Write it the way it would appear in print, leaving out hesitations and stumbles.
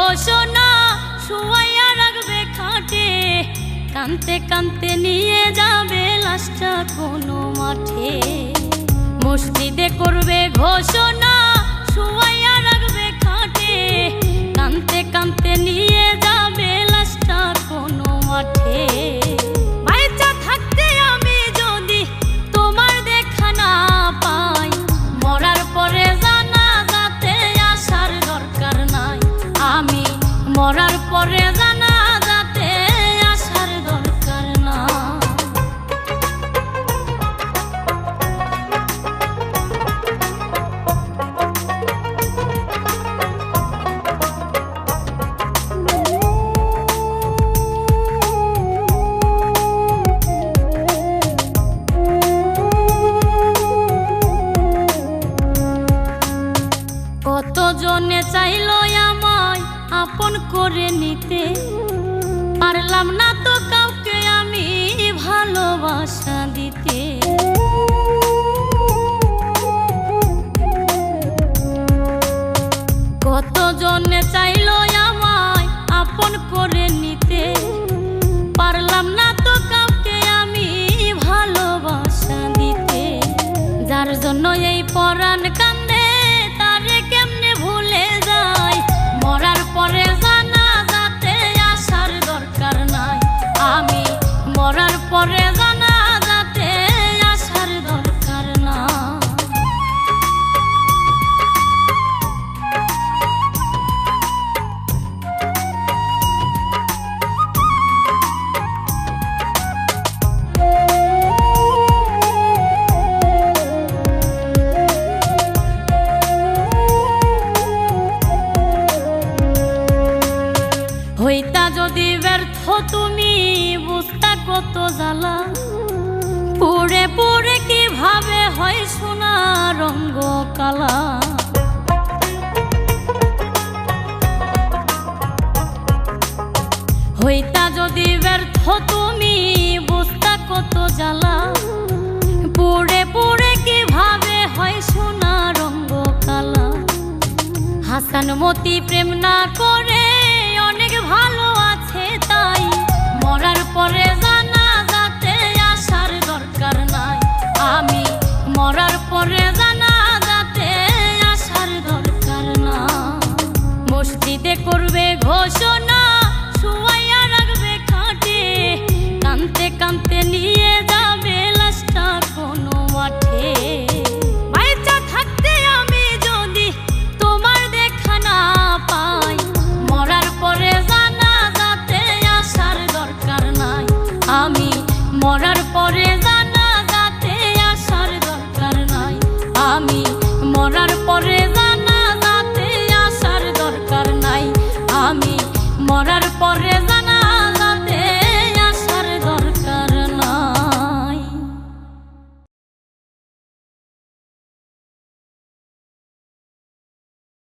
ঘোষণা শুয়াইয়া রাখবে খাটে, কানতে কানতে নিয়ে যাবে লাশটা কোনো মাঠে। মসজিদে করবে ঘোষণা শুয়াইয়া রাখবে খাটে, কানতে কানতে নিয়ে যাবে লাশটা কোনো মাঠে। বাইচা থাকতে আমি যদি তোমার দেখা না পাই, মরার পরে জানাজাতে আসার দরকার নাই। আমি মরার পরে জানাজাতে আসার দরকার নাই। কতজনে চাইলো আমায় আপন করে নিতে, পারলাম না তো কাউকে আমি ভালোবাসা দিতে। কতজনে চাইলো আমায় আপন করে নিতে, পারলাম না তো কাউকে আমি ভালোবাসা দিতে। যার জন্য এই পরাণ কান্দে তারে কেমনে ভুলে যায়, মরার পরে জানাজাতে আসার দরকার নাই। আমি মরার পরে জানাজাতে আসার দরকার নাই। হইতা যদি ব্যর্থ তুমি বুঝতা কত জ্বালা, পুড়ে পুড়ে কিভাবে হয় সোনা রঙ্গ কালা। হইতা যদি ব্যর্থ তুমি বুঝতা কত জ্বালা, পুড়ে পুড়ে কিভাবে হয় সোনা রঙ্গ কালা। হাসান মতি প্রেম না করে অনেক ভালো